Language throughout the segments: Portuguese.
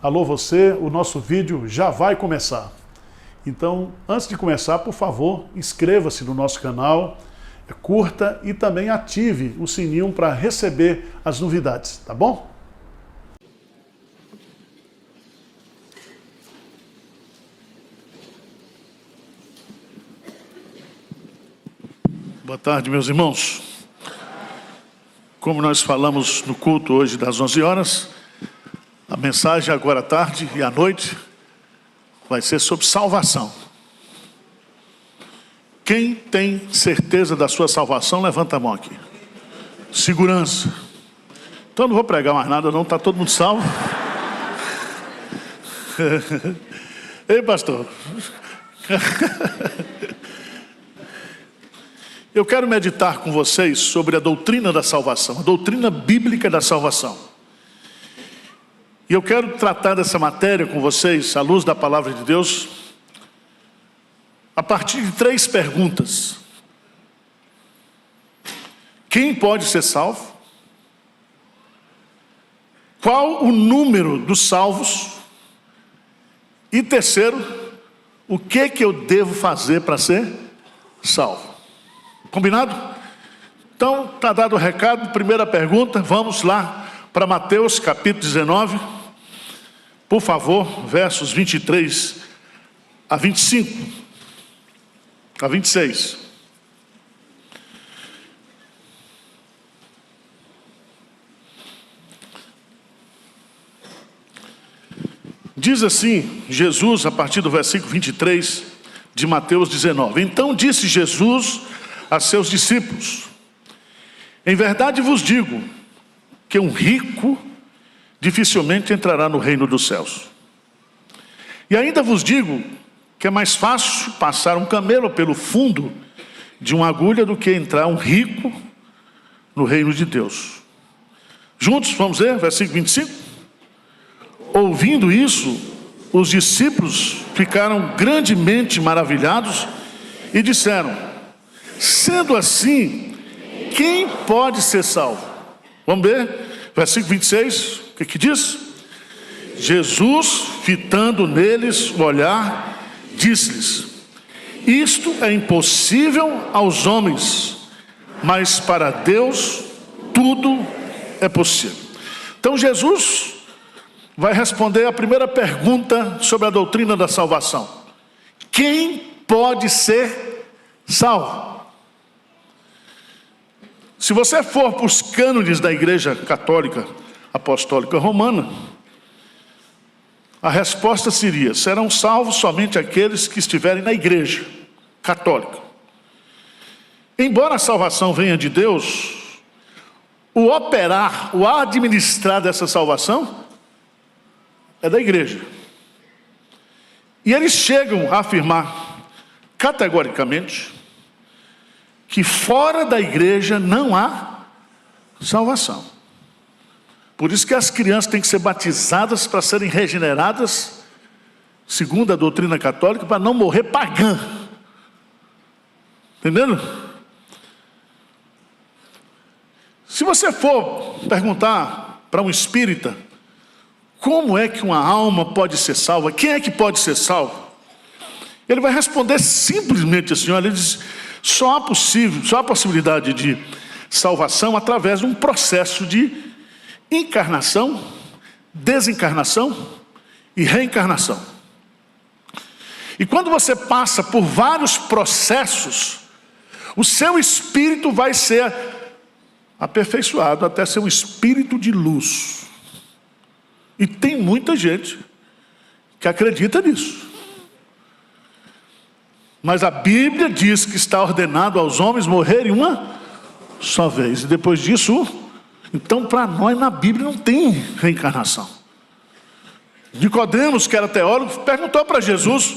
Alô você, o nosso vídeo já vai começar. Então, antes de começar, por favor, inscreva-se no nosso canal, curta e também ative o sininho para receber as novidades, tá bom? Boa tarde, meus irmãos. Como nós falamos no culto hoje das 11 horas, a mensagem agora à tarde e à noite vai ser sobre salvação. Quem tem certeza da sua salvação, levanta a mão aqui. Segurança. Então não vou pregar mais nada não, está todo mundo salvo. Ei, pastor. Eu quero meditar com vocês sobre a doutrina da salvação, a doutrina bíblica da salvação. E eu quero tratar dessa matéria com vocês, à luz da palavra de Deus, a partir de 3 perguntas. Quem pode ser salvo? Qual o número dos salvos? E terceiro, o que eu devo fazer para ser salvo? Combinado? Então, está dado o recado. Primeira pergunta, vamos lá para Mateus capítulo 19. Por favor, versos 23 a 25, a 26. Diz assim, Jesus, a partir do versículo 23 de Mateus 19. Então disse Jesus a seus discípulos: em verdade vos digo que um rico dificilmente entrará no reino dos céus. E ainda vos digo que é mais fácil passar um camelo pelo fundo de uma agulha do que entrar um rico no reino de Deus. Juntos, vamos ver, versículo 25. Ouvindo isso, os discípulos ficaram grandemente maravilhados e disseram: sendo assim, quem pode ser salvo? Vamos ver, versículo 26. O que diz? Jesus, fitando neles o olhar, disse-lhes: isto é impossível aos homens, mas para Deus tudo é possível. Então Jesus vai responder a primeira pergunta sobre a doutrina da salvação: quem pode ser salvo? Se você for para os cânones da Igreja Católica Apostólica Romana, a resposta seria: serão salvos somente aqueles que estiverem na Igreja Católica. Embora a salvação venha de Deus, o operar, o administrar dessa salvação é da Igreja. E eles chegam a afirmar categoricamente que fora da Igreja não há salvação. Por isso que as crianças têm que ser batizadas para serem regeneradas, segundo a doutrina católica, para não morrer pagã. Entendendo? Se você for perguntar para um espírita como é que uma alma pode ser salva, quem é que pode ser salvo, ele vai responder simplesmente assim: olha, ele diz, só a possibilidade de salvação através de um processo de encarnação, desencarnação e reencarnação. E quando você passa por vários processos, o seu espírito vai ser aperfeiçoado até ser um espírito de luz. E tem muita gente que acredita nisso. Mas a Bíblia diz que está ordenado aos homens morrerem uma só vez. E depois disso, então para nós na Bíblia não tem reencarnação. Nicodemos, que era teólogo, perguntou para Jesus: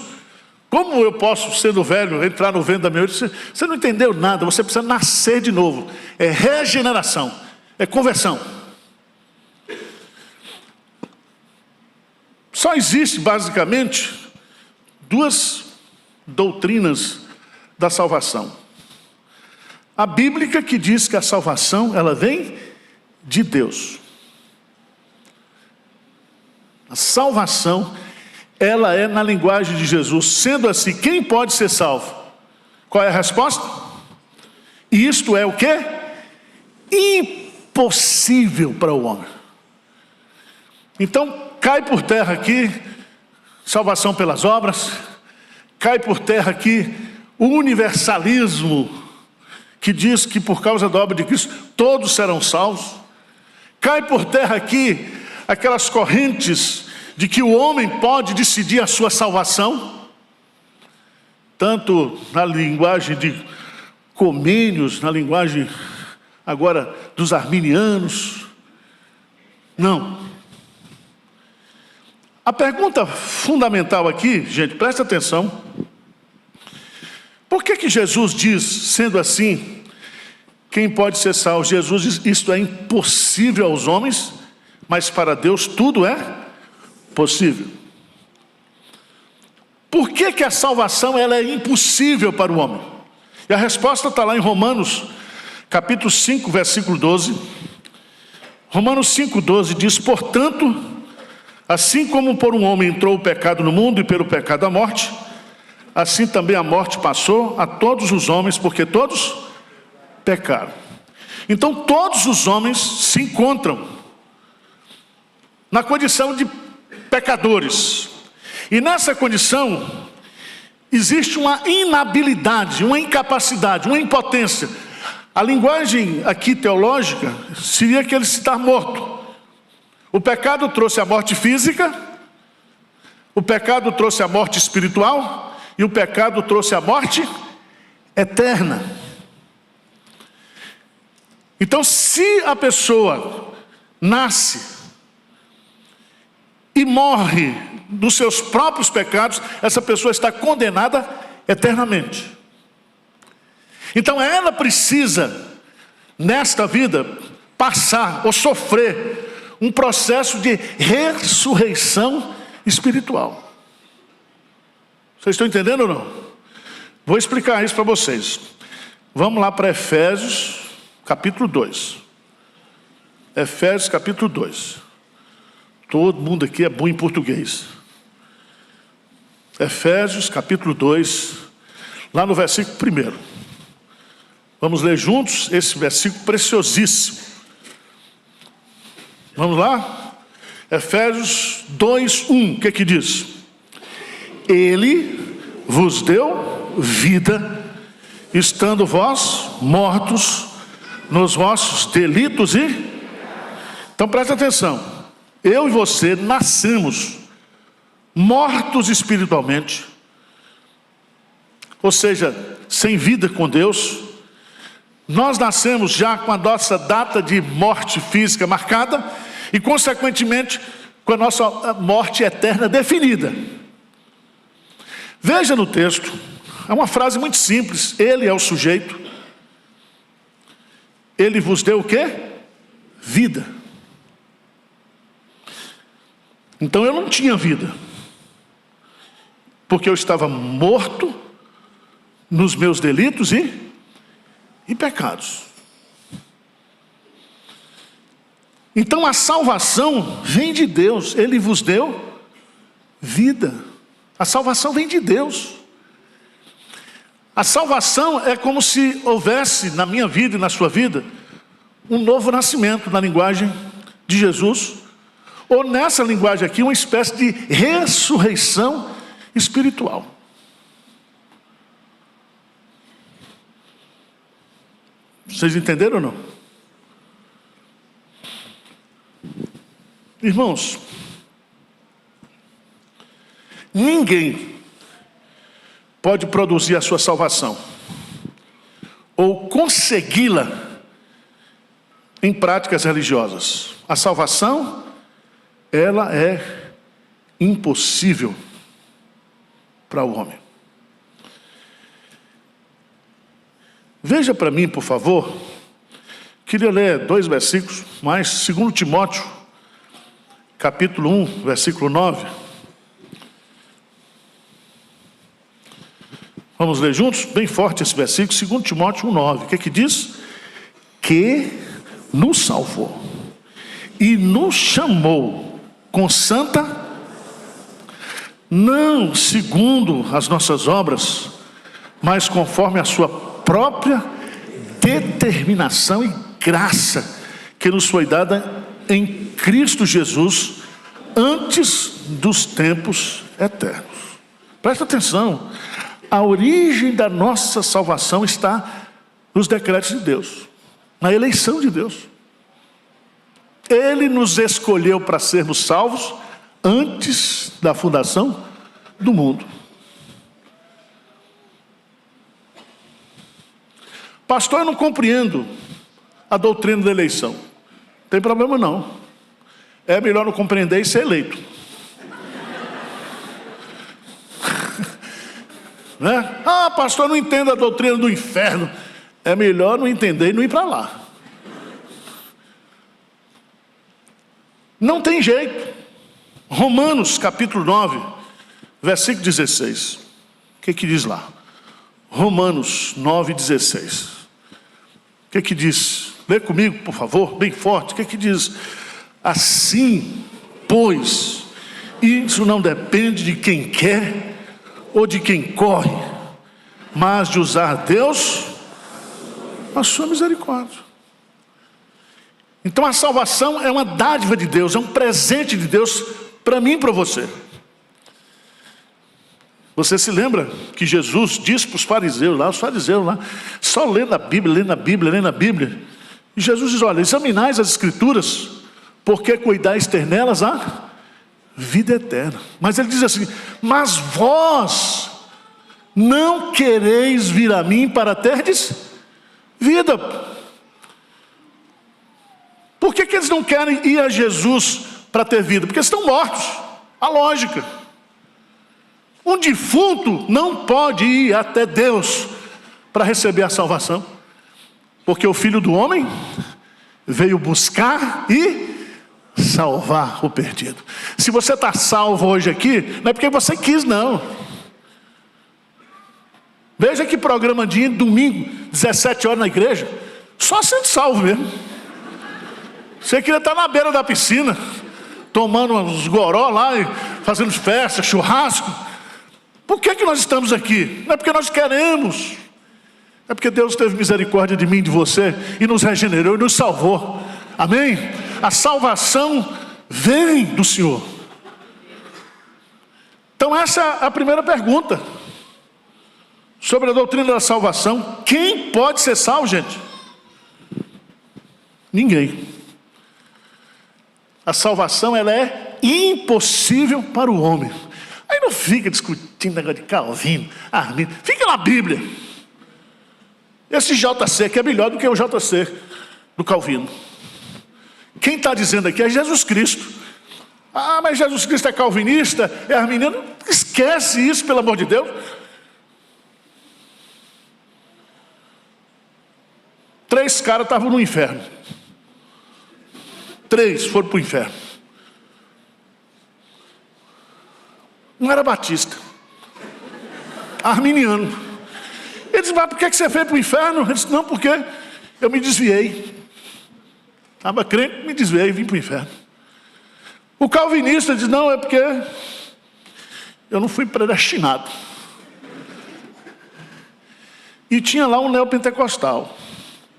como eu posso, sendo velho, entrar no ventre da minha mãe? Ele disse: você não entendeu nada, você precisa nascer de novo. É regeneração, é conversão. Só existe basicamente 2 doutrinas da salvação. A bíblica, que diz que a salvação ela vem de Deus. A salvação, ela é na linguagem de Jesus. Sendo assim, quem pode ser salvo? Qual é a resposta? Isto é o quê? Impossível para o homem. Então, cai por terra aqui, salvação pelas obras. Cai por terra aqui o universalismo, que diz que por causa da obra de Cristo, todos serão salvos. Cai por terra aqui aquelas correntes de que o homem pode decidir a sua salvação, tanto na linguagem de Comênios, na linguagem agora dos arminianos. Não. A pergunta fundamental aqui, gente, presta atenção. Por que Jesus diz, sendo assim, quem pode ser salvo? Jesus diz, isto é impossível aos homens, mas para Deus tudo é possível. Por que a salvação ela é impossível para o homem? E a resposta está lá em Romanos, capítulo 5, versículo 12. Romanos 5, 12 diz, portanto, assim como por um homem entrou o pecado no mundo e pelo pecado a morte, assim também a morte passou a todos os homens, porque todos pecaram. Então todos os homens se encontram na condição de pecadores. E nessa condição existe uma inabilidade, uma incapacidade, uma impotência. A linguagem aqui teológica seria que ele está morto. O pecado trouxe a morte física, o pecado trouxe a morte espiritual, e o pecado trouxe a morte eterna. Então, se a pessoa nasce e morre dos seus próprios pecados, essa pessoa está condenada eternamente. Então, ela precisa, nesta vida, passar ou sofrer um processo de ressurreição espiritual. Vocês estão entendendo ou não? Vou explicar isso para vocês. Vamos lá para Efésios, capítulo 2. Efésios, capítulo 2. Todo mundo aqui é bom em português. Efésios, capítulo 2, lá no versículo 1. Vamos ler juntos esse versículo preciosíssimo. Vamos lá? Efésios 2, 1. O que diz? Ele vos deu vida, estando vós mortos nos vossos delitos e... Então presta atenção. Eu e você nascemos mortos espiritualmente, ou seja, sem vida com Deus. Nós nascemos já com a nossa data de morte física marcada e, consequentemente, com a nossa morte eterna definida. Veja no texto, é uma frase muito simples. Ele é o sujeito. Ele vos deu o quê? Vida. Então eu não tinha vida, porque eu estava morto nos meus delitos e pecados. Então a salvação vem de Deus. Ele vos deu vida. A salvação vem de Deus. A salvação é como se houvesse na minha vida e na sua vida um novo nascimento, na linguagem de Jesus, ou nessa linguagem aqui, uma espécie de ressurreição espiritual. Vocês entenderam ou não? Irmãos, ninguém pode produzir a sua salvação ou consegui-la em práticas religiosas. A salvação, ela é impossível para o homem. Veja para mim, por favor, queria ler 2 versículos, mais 2 Timóteo, capítulo 1, versículo 9. Vamos ler juntos? Bem forte esse versículo, 2 Timóteo 1, 9. O que diz? Que nos salvou e nos chamou com santa não segundo as nossas obras, mas conforme a sua própria determinação e graça que nos foi dada em Cristo Jesus antes dos tempos eternos. Presta atenção, a origem da nossa salvação está nos decretos de Deus, na eleição de Deus. Ele nos escolheu para sermos salvos antes da fundação do mundo. Pastor, eu não compreendo a doutrina da eleição. Não tem problema não. É melhor não compreender e ser eleito. Né? Ah, pastor, eu não entendo a doutrina do inferno. É melhor não entender e não ir para lá. Não tem jeito. Romanos capítulo 9, versículo 16. O que diz lá? Romanos 9, 16. O que diz? Lê comigo, por favor, bem forte. O que diz? Assim, pois, isso não depende de quem quer ou de quem corre, mas de usar Deus a sua misericórdia. Então a salvação é uma dádiva de Deus, é um presente de Deus para mim e para você. Você se lembra que Jesus disse para os fariseus lá, só lendo a Bíblia, lendo a Bíblia, lendo a Bíblia. E Jesus diz, olha, examinais as Escrituras, porque cuidais ter nelas a vida eterna. Mas ele diz assim, mas vós não quereis vir a mim para terdes vida. Por que eles não querem ir a Jesus para ter vida? Porque estão mortos. A lógica. Um defunto não pode ir até Deus para receber a salvação. Porque o Filho do Homem veio buscar e salvar o perdido. Se você está salvo hoje aqui, não é porque você quis, não. Veja que programa de domingo, 17 horas na igreja, só sendo salvo mesmo. Você queria estar na beira da piscina, tomando uns goró lá e fazendo festa, churrasco. Por que nós estamos aqui? Não é porque nós queremos. É porque Deus teve misericórdia de mim e de você e nos regenerou e nos salvou. Amém? A salvação vem do Senhor. Então essa é a primeira pergunta sobre a doutrina da salvação. Quem pode ser salvo, gente? Ninguém. A salvação, ela é impossível para o homem. Aí não fica discutindo negócio de Calvino, Armínio. Fica na Bíblia. Esse JC aqui é melhor do que o JC do Calvino. Quem está dizendo aqui é Jesus Cristo. Ah, mas Jesus Cristo é calvinista, é arminiano. Esquece isso, pelo amor de Deus. 3 caras estavam no inferno. 3 foram para o inferno. Um era batista, arminiano. Ele disse, mas por que você veio para o inferno? Ele disse, não, porque eu me desviei. Estava crente, me desviei e vim para o inferno. O calvinista diz, não, é porque eu não fui predestinado. E tinha lá um neopentecostal.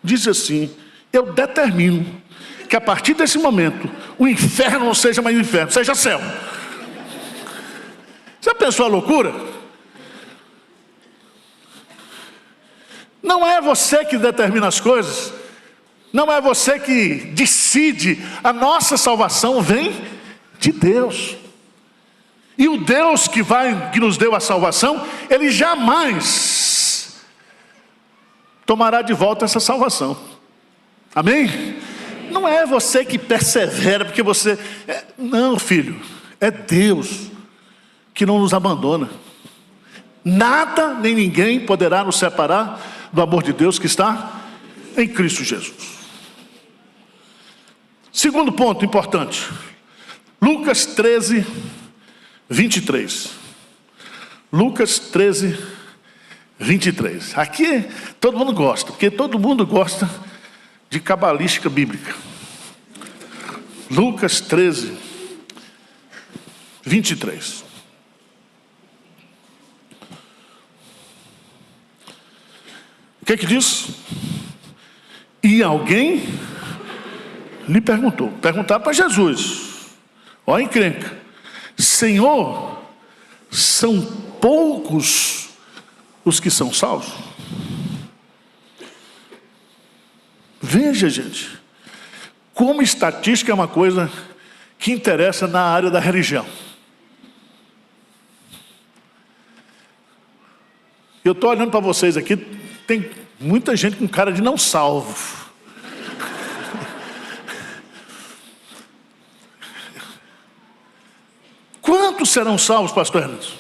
Diz assim, eu determino que a partir desse momento, o inferno não seja mais inferno, seja céu. Já pensou a loucura? Não é você que determina as coisas. Não é você que decide. A nossa salvação vem de Deus. E o Deus que nos deu a salvação, Ele jamais tomará de volta essa salvação. Amém? Não é você que persevera, porque você... Não, filho. É Deus que não nos abandona. Nada nem ninguém poderá nos separar do amor de Deus que está em Cristo Jesus. Segundo ponto importante. Lucas 13, 23. Lucas 13, 23. Aqui todo mundo gosta, porque todo mundo gosta de cabalística bíblica. Lucas 13, 23. O que diz? E alguém lhe perguntou. Perguntaram para Jesus. Olha a encrenca. Senhor, são poucos os que são salvos? Veja, gente, como estatística é uma coisa que interessa na área da religião. Eu estou olhando para vocês aqui, tem muita gente com cara de não salvo. Quantos serão salvos, pastor Hernandes?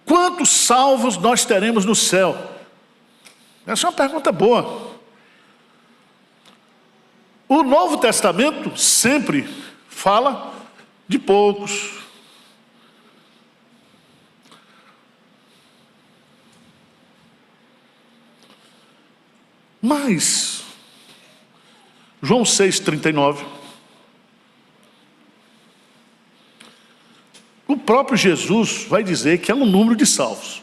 Quantos salvos nós teremos no céu? Essa é uma pergunta boa. O Novo Testamento sempre fala de poucos. Mas, João 6,39, o próprio Jesus vai dizer que é um número de salvos.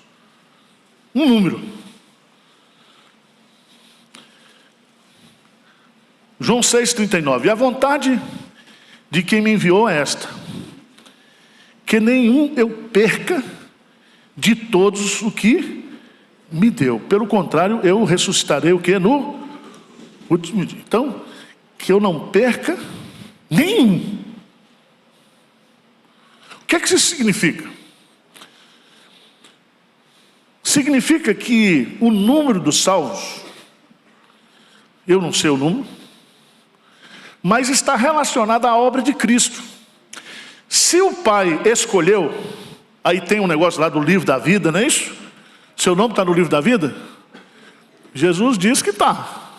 Um número. João 6,39. E a vontade de quem me enviou é esta: que nenhum eu perca de todos o que me deu. Pelo contrário, eu ressuscitarei o que? No último dia. Então, que eu não perca nenhum. O que é que isso significa? Significa que o número dos salvos, eu não sei o número, mas está relacionado à obra de Cristo. Se o Pai escolheu, aí tem um negócio lá do livro da vida, não é isso? Seu nome está no livro da vida? Jesus diz que está.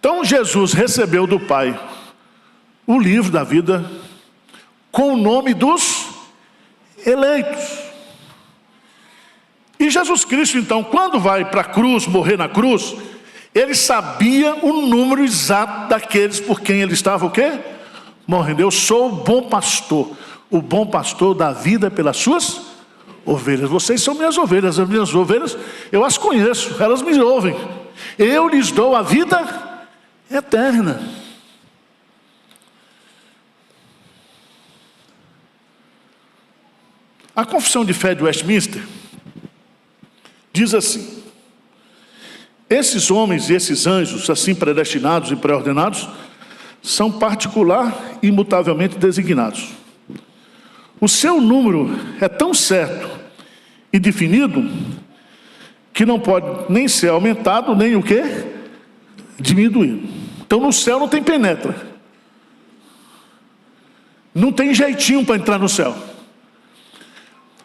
Então Jesus recebeu do Pai o livro da vida com o nome dos eleitos. E Jesus Cristo, então, quando vai para a cruz, morrer na cruz, ele sabia o número exato daqueles por quem ele estava o quê? Morrendo. Eu sou o bom pastor da vida pelas suas ovelhas. Vocês são minhas ovelhas, as minhas ovelhas, eu as conheço, elas me ouvem. Eu lhes dou a vida eterna. A Confissão de Fé de Westminster diz assim: esses homens e esses anjos, assim predestinados e pré-ordenados, são particular e imutavelmente designados. O seu número é tão certo e definido que não pode nem ser aumentado, nem o quê? Diminuído. Então no céu não tem penetra. Não tem jeitinho para entrar no céu.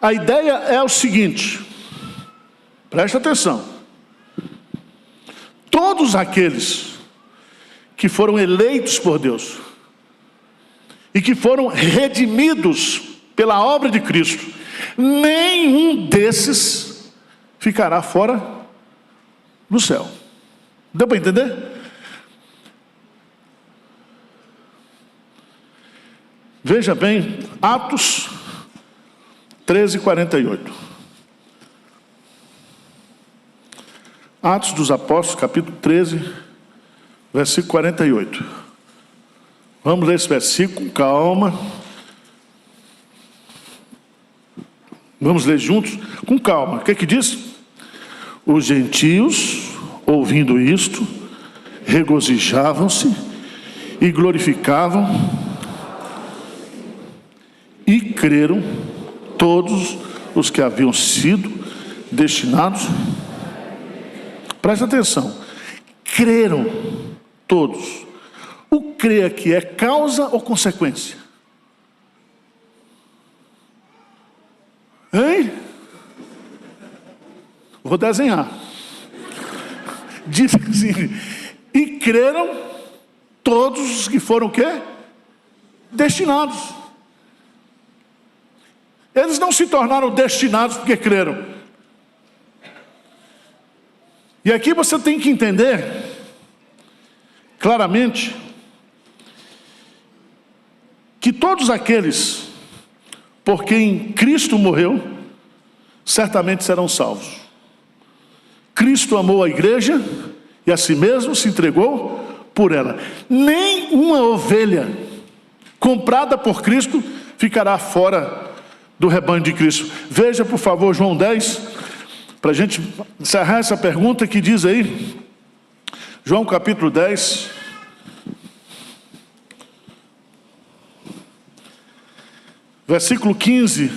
A ideia é o seguinte, presta atenção. Todos aqueles que foram eleitos por Deus e que foram redimidos pela obra de Cristo, nenhum desses ficará fora do céu. Deu para entender? Veja bem, Atos 13:48. Atos dos Apóstolos, capítulo 13, versículo 48. Vamos ler esse versículo com calma. Vamos ler juntos com calma. O que é que diz? Os gentios, ouvindo isto, regozijavam-se e glorificavam e creram todos os que haviam sido destinados. Presta atenção. Creram todos. O crer aqui é causa ou consequência? Hein? Vou desenhar. Diz assim: e creram todos os que foram o quê? Destinados. Eles não se tornaram destinados porque creram. E aqui você tem que entender claramente que todos aqueles por quem Cristo morreu certamente serão salvos. Cristo amou a igreja e a si mesmo se entregou por ela. Nem uma ovelha comprada por Cristo ficará fora do rebanho de Cristo. Veja, por favor, João 10, para a gente encerrar essa pergunta que diz aí, João capítulo 10, versículo 15,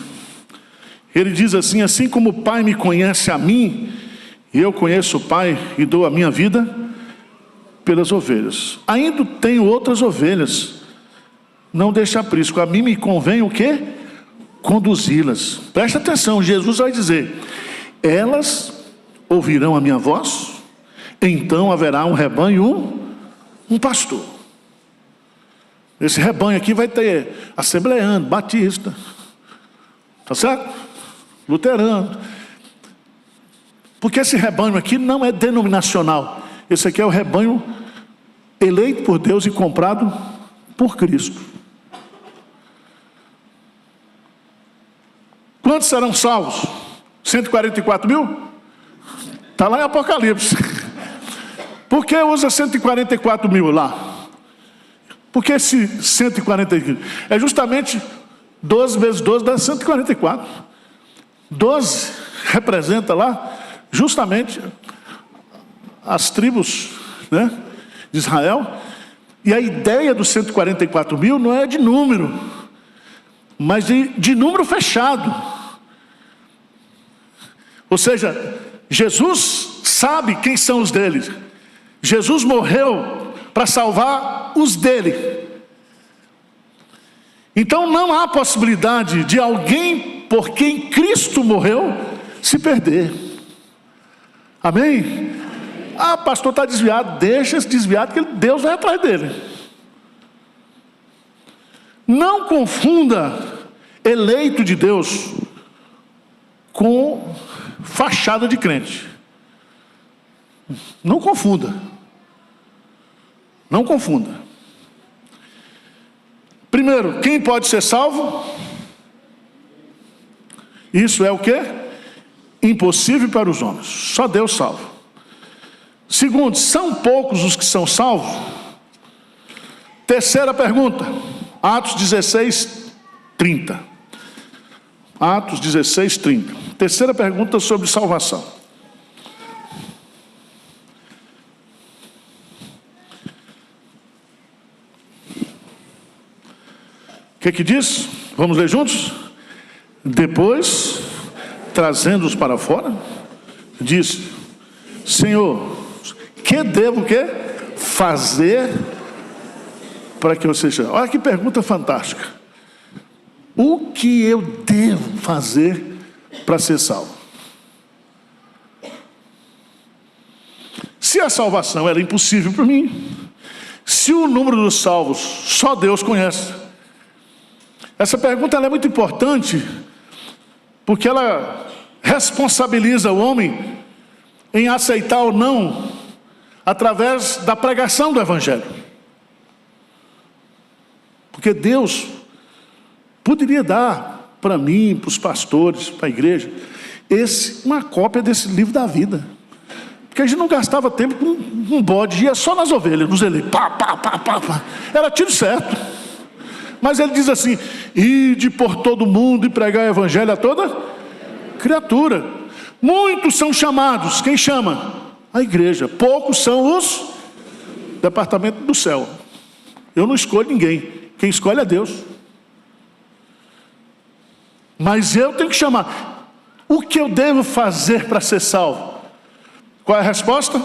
ele diz assim: assim como o Pai me conhece a mim, e eu conheço o Pai e dou a minha vida pelas ovelhas. Ainda tenho outras ovelhas, não deixe aprisco. A mim me convém o quê? Conduzi-las. Presta atenção, Jesus vai dizer: elas ouvirão a minha voz, então haverá um rebanho, um pastor. Esse rebanho aqui vai ter assembleano, batista, tá certo? Luterano. Porque esse rebanho aqui não é denominacional. Esse aqui é o rebanho eleito por Deus e comprado por Cristo. Quantos serão salvos? 144 mil? Está lá em Apocalipse. Por que usa 144 mil lá? Porque esse 144 é justamente 12 vezes 12 dá 144. 12 representa lá justamente as tribos, né, de Israel. E a ideia dos 144 mil não é de número, mas de número fechado. Ou seja, Jesus sabe quem são os dele. Jesus morreu para salvar os dele. Então não há possibilidade de alguém por quem Cristo morreu se perder. Amém? Ah, pastor, está desviado. Deixa esse desviado que Deus vai atrás dele. Não confunda eleito de Deus com fachada de crente. Não confunda. Não confunda. Primeiro, quem pode ser salvo? Isso é o quê? Impossível para os homens. Só Deus salva. Segundo, são poucos os que são salvos? Terceira pergunta, Atos 16, 30. Atos 16, 30. Terceira pergunta sobre salvação. O que diz? Vamos ler juntos? Depois, trazendo-os para fora, disse: Senhor, que devo o quê? Fazer para que eu seja? Olha que pergunta fantástica. O que eu devo fazer para ser salvo? Se a salvação era impossível para mim, se o número dos salvos só Deus conhece, essa pergunta ela é muito importante, porque ela responsabiliza o homem em aceitar ou não, através da pregação do Evangelho. Porque Deus poderia dar para mim, para os pastores, para a igreja, uma cópia desse livro da vida. Porque a gente não gastava tempo com um bode, ia só nas ovelhas, nos eleitos, pá, pá, pá, pá, pá. Era tiro certo. Mas ele diz assim: ide por todo mundo e pregar o evangelho a toda criatura. Muitos são chamados. Quem chama? A igreja. Poucos são os departamentos do céu. Eu não escolho ninguém. Quem escolhe é Deus. Mas eu tenho que chamar. O que eu devo fazer para ser salvo? Qual é a resposta?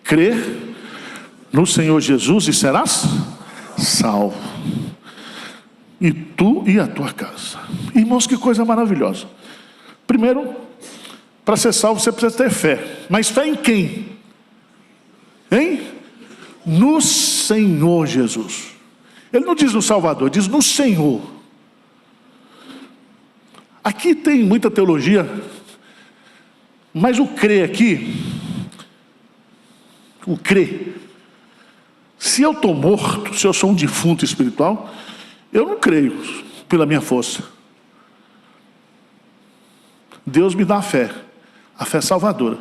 Crer no Senhor Jesus e serás salvo. E tu e a tua casa. Irmãos, que coisa maravilhosa. Primeiro, para ser salvo você precisa ter fé. Mas fé em quem? Hein? No Senhor Jesus. Ele não diz no Salvador, diz no Senhor. Aqui tem muita teologia, mas o crer aqui, o crer, se eu estou morto, se eu sou um defunto espiritual, eu não creio pela minha força. Deus me dá a fé salvadora.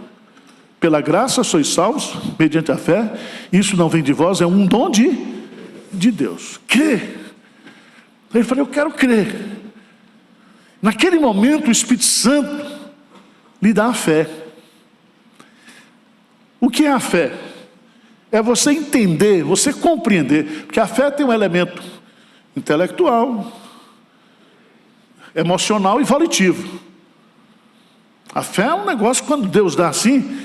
Pela graça sois salvos, mediante a fé. Isso não vem de vós, é um dom de Deus. Crer. Ele falou, eu quero crer. Naquele momento o Espírito Santo lhe dá a fé. O que é a fé? É você entender, você compreender. Porque a fé tem um elemento intelectual, emocional e volitivo. A fé é um negócio, quando Deus dá assim,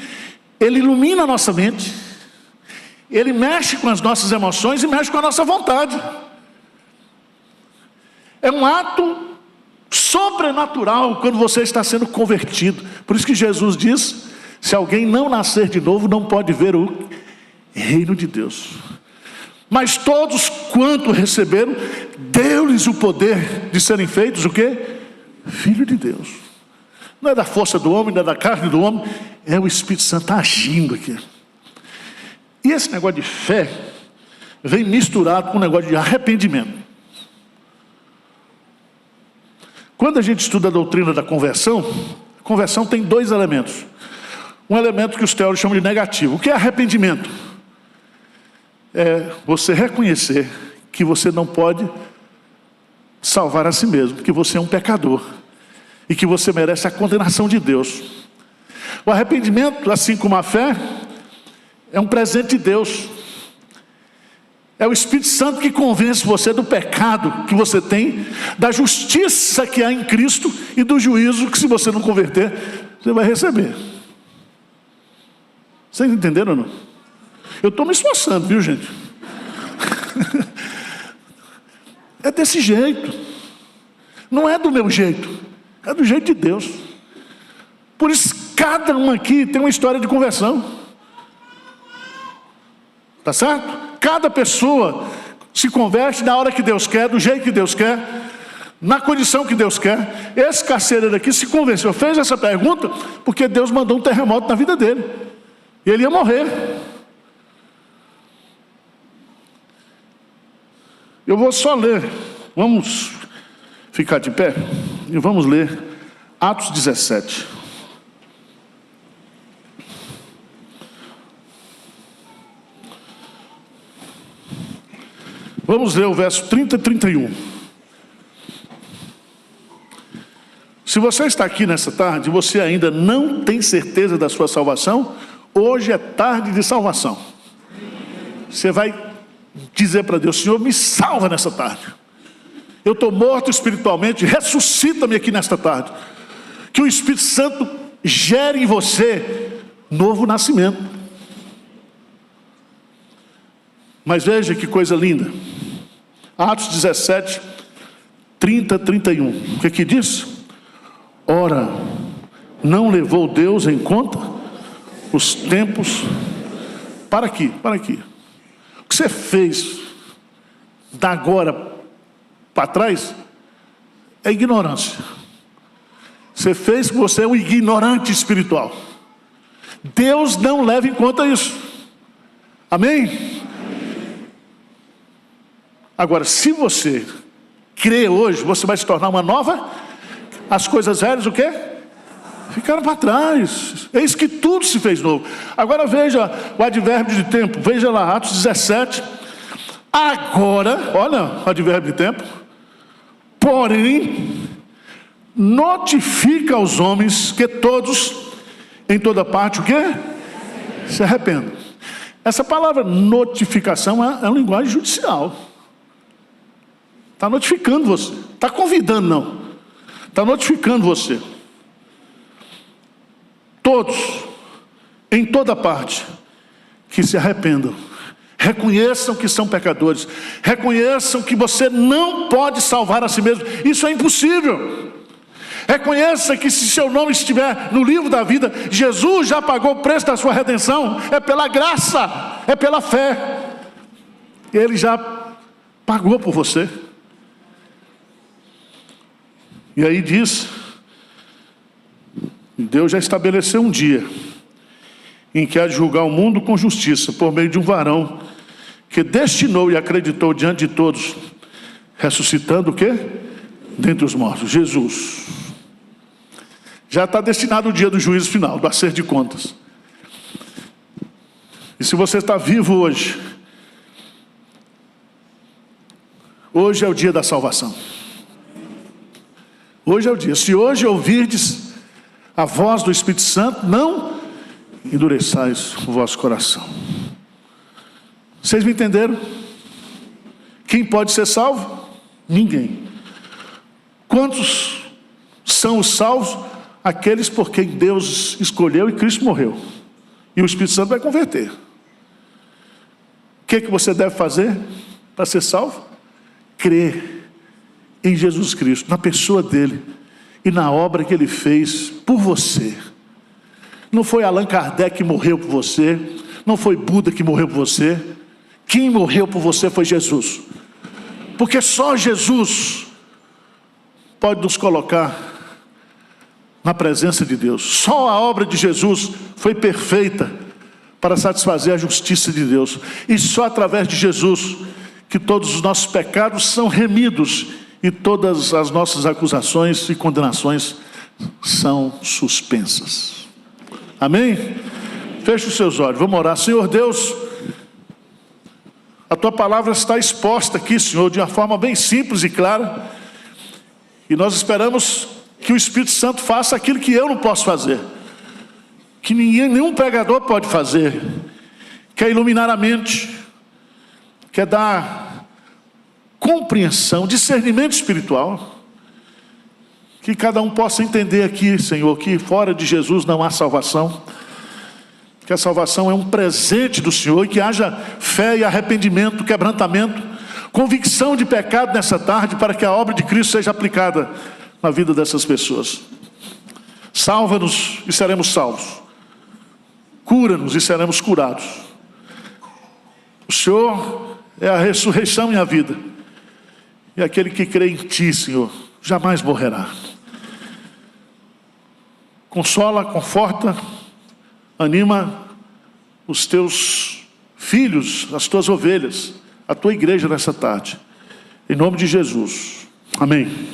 Ele ilumina a nossa mente, Ele mexe com as nossas emoções e mexe com a nossa vontade. É um ato sobrenatural quando você está sendo convertido. Por isso que Jesus diz, se alguém não nascer de novo, não pode ver o reino de Deus. Mas todos quanto receberam, deu-lhes o poder de serem feitos o quê? Filho de Deus. Não é da força do homem, não é da carne do homem, é o Espírito Santo agindo aqui. E esse negócio de fé vem misturado com um negócio de arrependimento. Quando a gente estuda a doutrina da conversão, a conversão tem dois elementos. Um elemento que os teólogos chamam de negativo. O que é arrependimento? É você reconhecer que você não pode salvar a si mesmo, que você é um pecador e que você merece a condenação de Deus. O arrependimento, assim como a fé, é um presente de Deus. É o Espírito Santo que convence você do pecado que você tem, da justiça que há em Cristo e do juízo que, se você não converter, você vai receber. Vocês entenderam ou não? Eu estou me esforçando, viu, gente? É desse jeito. Não é do meu jeito, é do jeito de Deus. Por isso cada um aqui tem uma história de conversão. Tá certo? Cada pessoa se converte na hora que Deus quer, do jeito que Deus quer, na condição que Deus quer. Esse carcereiro aqui se convenceu, fez essa pergunta porque Deus mandou um terremoto na vida dele e ele ia morrer. Eu vou só ler, vamos ficar de pé e vamos ler Atos 17. Vamos ler o verso 30 e 31. Se você está aqui nessa tarde e você ainda não tem certeza da sua salvação, hoje é tarde de salvação. Você vai dizer para Deus, Senhor, me salva nessa tarde. Eu estou morto espiritualmente, ressuscita-me aqui nesta tarde. Que o Espírito Santo gere em você novo nascimento. Mas veja que coisa linda. Atos 17, 30 a 31. O que diz? Ora, não levou Deus em conta os tempos. Para aqui. O que você fez da agora para trás é ignorância. Você fez que você é um ignorante espiritual. Deus não leva em conta isso. Amém? Agora, se você crê hoje, você vai se tornar uma nova. As coisas velhas, o quê? Ficaram para trás. Eis que tudo se fez novo. Agora veja o advérbio de tempo. Veja lá, Atos 17. Agora, olha o advérbio de tempo. Porém, notifica aos homens que todos, em toda parte, o quê? Se arrependam. Essa palavra notificação é uma linguagem judicial. Está notificando você. Está convidando, não. Está notificando você. Todos, em toda parte, que se arrependam. Reconheçam que são pecadores. Reconheçam que você não pode salvar a si mesmo. Isso é impossível. Reconheça que se seu nome estiver no livro da vida, Jesus já pagou o preço da sua redenção. É pela graça, é pela fé. Ele já pagou por você. E aí diz, Deus já estabeleceu um dia em que há de julgar o mundo com justiça, por meio de um varão que destinou e acreditou diante de todos, ressuscitando o quê? Dentre os mortos, Jesus. Já está destinado o dia do juízo final, do acerto de contas. se você está vivo hoje, hoje é o dia da salvação. Hoje é o dia. Se hoje ouvirdes a voz do Espírito Santo, não endureçais o vosso coração. Vocês me entenderam? Quem pode ser salvo? Ninguém. Quantos são os salvos? Aqueles por quem Deus escolheu e Cristo morreu. E o Espírito Santo vai converter. O que você deve fazer para ser salvo? Crer em Jesus Cristo, na pessoa dele e na obra que ele fez por você. Não foi Allan Kardec que morreu por você, não foi Buda que morreu por você. Quem morreu por você foi Jesus. Porque só Jesus pode nos colocar na presença de Deus. Só a obra de Jesus foi perfeita para satisfazer a justiça de Deus. E só através de Jesus que todos os nossos pecados são remidos e todas as nossas acusações e condenações são suspensas. Amém? Feche os seus olhos, vamos orar. Senhor Deus, a Tua palavra está exposta aqui, Senhor, de uma forma bem simples e clara. E nós esperamos que o Espírito Santo faça aquilo que eu não posso fazer, que nenhum pregador pode fazer, que é iluminar a mente, que é dar compreensão, discernimento espiritual, que cada um possa entender aqui, Senhor, que fora de Jesus não há salvação, que a salvação é um presente do Senhor, e que haja fé e arrependimento, quebrantamento, convicção de pecado nessa tarde, para que a obra de Cristo seja aplicada na vida dessas pessoas. Salva-nos e seremos salvos. Cura-nos e seremos curados. O Senhor é a ressurreição e a vida. E aquele que crê em Ti, Senhor, jamais morrerá. Consola, conforta, anima os Teus filhos, as Tuas ovelhas, a Tua igreja nessa tarde. Em nome de Jesus. Amém.